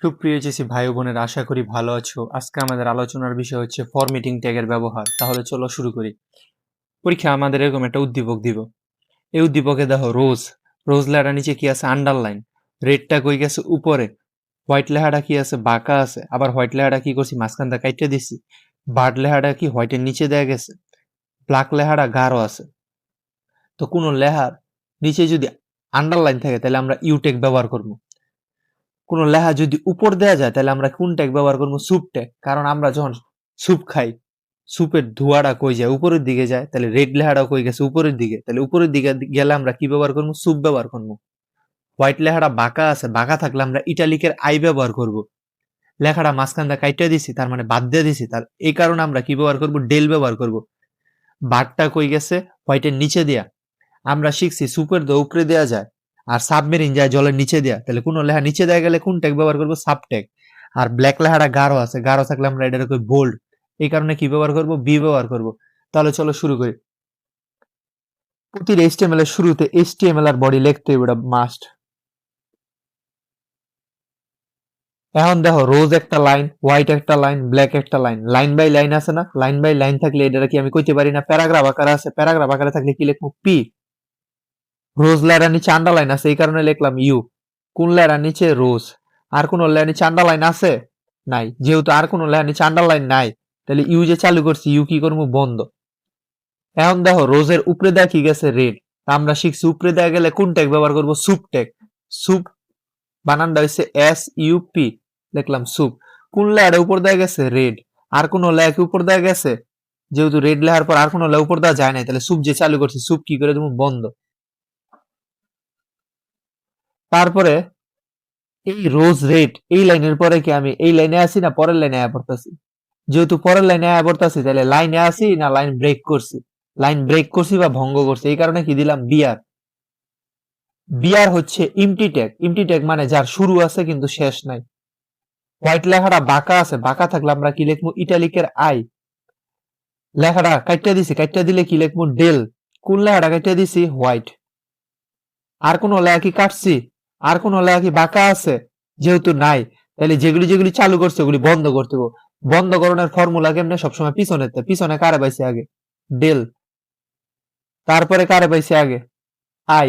সুপ্রিয় জেসি ভাই ও বোনের, আশা করি ভালো আছো। আজকে আমাদের আলোচনার বিষয় হচ্ছে ফরম্যাটিং ট্যাগের ব্যবহার। তাহলে চলো শুরু করি। পরীক্ষা আমাদের এরকম একটা উদ্দীপক দিব। এই উদ্দীপকে দেখো রোজ, রোজ লেখাটা নিচে কি আছে? আন্ডারলাইন। রেডটা কই গেছে? উপরে। হোয়াইট লেখাটা কি আছে? বাঁকা আছে। আবার হোয়াইট লেখাটা কি করছি? মাঝখান থেকে কাইটে দিছি। বার্ড লেখাটা কি হোয়াইটের নিচে দেয়া গেছে। ব্ল্যাক লেখাটা গাঢ় আছে। তো কোনো লেখার নিচে যদি আন্ডারলাইন থাকে তাহলে আমরা ইউ ট্যাগ ব্যবহার করবো। কোনো লেখা যদি উপর দেয়া যায় তাহলে আমরা কোন ট্যাগ ব্যবহার করবো? Soup tag. কারণ আমরা যখন স্যুপ খাই, স্যুপের ধোঁয়াটা কই যায়? উপরের দিকে যায়। তাহলে রেড লেখাটাও কই গেছে? উপরের দিকে। তাহলে উপরের দিকে গেলে আমরা কি ব্যবহার করবো? স্যুপ ব্যবহার করবো। হোয়াইট লেখাটা বাঁকা আছে, বাঁকা থাকলে আমরা ইটালিকের আই ব্যবহার করব। লেখাটা মাঝখান দিয়ে কাইটা দিছি, তার মানে বাদ দিয়ে দিছি, তার এই কারণে আমরা কি ব্যবহার করব? ডেল ব্যবহার করব। বারটা কই গেছে? হোয়াইটের নিচে দেয়া। আমরা শিখছি সুপের দো উপরে দেয়া যায়, আর সাবমেরিন যায় জলের নিচে দেয়া। তাহলে কোন লেখা নিচে দেয়া গেলে কোন ট্যাগ ব্যবহার করবো? Sub tag. আর ব্ল্যাক লেখাটা গাঢ় আছে, গাঢ় থাকলে আমরা এটার কই বোল্ড। এই কারণে কি ব্যবহার করব? বি ব্যবহার করব। তাহলে চলো শুরু করি। প্রতিটি এইচটিএমএল এর শুরুতে এইচটিএমএল আর বডি লিখতে হবে, এটা মাস্ট। এখন দেখো রোজ একটা লাইন, হোয়াইট একটা লাইন, ব্ল্যাক একটা লাইন, লাইন বাই লাইন আছে না? লাইন বাই লাইন থাকলে এটা কি আমি কইতে পারি না প্যারাগ্রাফ আকারে আছে? প্যারাগ্রাফ আকারে থাকলে কি লিখবো? পি। রোজ লেয়ার নিচে আন্ডারলাইন আছে, এই কারণে লিখলাম ইউ। কোন লেয়ার নিচে? রোজ। আর কোন লেয়ার নিচে আন্ডারলাইন আছে? নাই। যেহেতু আর কোন লেয়ার নিচে আন্ডারলাইন নাই, তাহলে ইউ যে চালু করছি, ইউ কি করবো? বন্ধ। এখন দেখো রোজের উপরে দেয়া কি গেছে? রেড। আমরা শিখছি উপরে দেয়া গেলে কোন ট্যাগ ব্যবহার করবো? Soup tag. সুপ বানানটা হচ্ছে SUP, লিখলাম সুপ। কোন লেয়ারে উপর দেয়া গেছে? রেড। আর কোন লেয়ার কি উপর দেয়া গেছে? যেহেতু রেড লেয়ার পর আর কোন লেয়ার উপর দেওয়া যায় নাই, তাহলে সুপ যে চালু করছি, সুপ কি করে দেবো? বন্ধ। তারপরে এই রোজ রেড এই লাইনের পরে কি আমি এই লাইনে আসি না পরের লাইনে আয়া পড়তাছি? যেহেতু পরের লাইনে আয়া পড়তাছি, তাহলে লাইনে আসি না লাইন ব্রেক করছি? লাইন ব্রেক করছি বা ভঙ্গ করছি, এই কারণে কি দিলাম? বিআর। বিআর হচ্ছে ইমটি ট্যাগ। ইমটি ট্যাগ মানে যার শুরু আছে কিন্তু শেষ নাই। হোয়াইট লেখাটা বাঁকা আছে, বাঁকা থাকলে আমরা কি লিখবো? ইটালিকের আই। লেখাটা কাইটা দিছি, কাইটা দিলে কি লিখবো? ডেল। কোন লেখাটা কাইটা দিছি? হোয়াইট। আর কোন লেখা কি কাটছি? আর কোন লেখা কি বাঁকা আছে? যেহেতু নাই, তাহলে যেগুলি যেগুলি চালু করছে ওগুলি বন্ধ করতে হবে। বন্ধ করণের ফর্মুলা কেমনে? সবসময় পিছনে, পিছনে কারে পাইছে আগে? ডেল। তারপরে কারে পাইছে আগে? আই।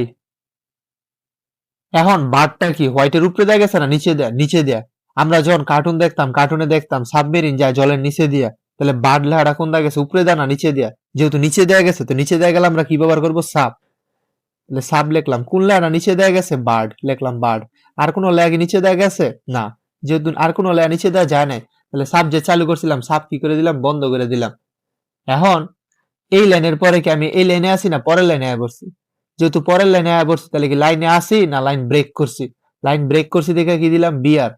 এখন বারটা কি হোয়াইটের উপরে দেয়া গেছে না নিচে দেয়া? নিচে দেয়া। আমরা যখন কার্টুন দেখতাম, কার্টুনে দেখতাম সাবমেরিন যায় জলের নিচে দিয়া। তাহলে বার্ড লেখাটা কোন দেয়া গেছে? উপরে দেয়া না নিচে দেয়া? যেহেতু নিচে দেয়া গেছে, তো নিচে দেয়া গেলে আমরা কি ব্যবহার করবো? সাব। তাহলে সাব লিখলাম। কোন লেয়ারটা নিচে দেয়া গেছে? বার্ড, লিখলাম বার্ড। আর কোন লেয়ার কি নিচে দেয়া গেছে? না। যেহেতু আর কোন লেয়ার নিচে দেওয়া যায় নাই, তাহলে সাব যে চালু করছিলাম, সাব কি করে দিলাম? বন্ধ করে দিলাম। এখন এই লাইনের পরে কি আমি এই লাইনে আসি না পরের লাইনে আয়া পড়ছি? যেহেতু পরের লাইনে আয়া পড়ছি, তাহলে কি লাইনে আসি না লাইন ব্রেক করছি? লাইন ব্রেক করছি দেখে কি দিলাম? বিআর।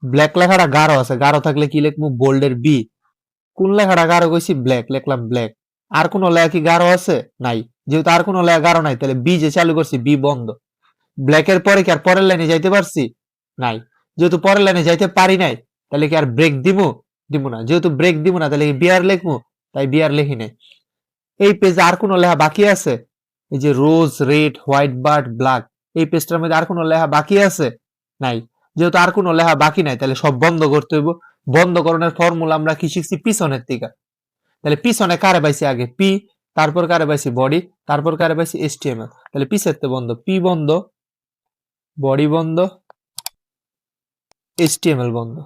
ব্ল্যাক লেখাটা গাঢ় আছে, গাঢ় থাকলে কি লিখবো? বোল্ডের বি। কোন লেখাটা গাঢ় কইছি? ব্ল্যাক, লিখলাম ব্ল্যাক। আর কোন লেখা কি গাঢ় আছে? নাই। যেহেতু আর কোন লেখা গাঢ় নাই, তাহলে বি যে চালু করছি, বি বন্ধ। ব্ল্যাকের পরে কি আর পরের লাইনে যাইতে পারছি? নাই। যেহেতু পরের লাইনে যাইতে পারি নাই, তাহলে কি আর ব্রেক দিব? দিব না। যেহেতু ব্রেক দিব না, তাহলে কি বিআর লিখবো? তাই বিআর লিখি নাই। এই পেজে আর কোন লেখা বাকি আছে? এই যে রোজ, রেড, হোয়াইট বার্ড, ব্ল্যাক, এই পেজটার মধ্যে আর কোন লেখা বাকি আছে? নাই। যেহেতু আর কোন লেখা বাকি নাই, তাহলে সব বন্ধ করতে হইব। বন্ধ করণের ফর্মুলা আমরা কি শিখছি? পিছনের দিকে। তাহলে পিছনে কারে পাইছি আগে? পি। তারপর কারে পাইছি? বডি। তারপর কারে পাইছি? এইচটিএমএল। তাহলে পিছের তে বন্ধ, পি বন্ধ, বডি বন্ধ, এইচটিএমএল বন্ধ।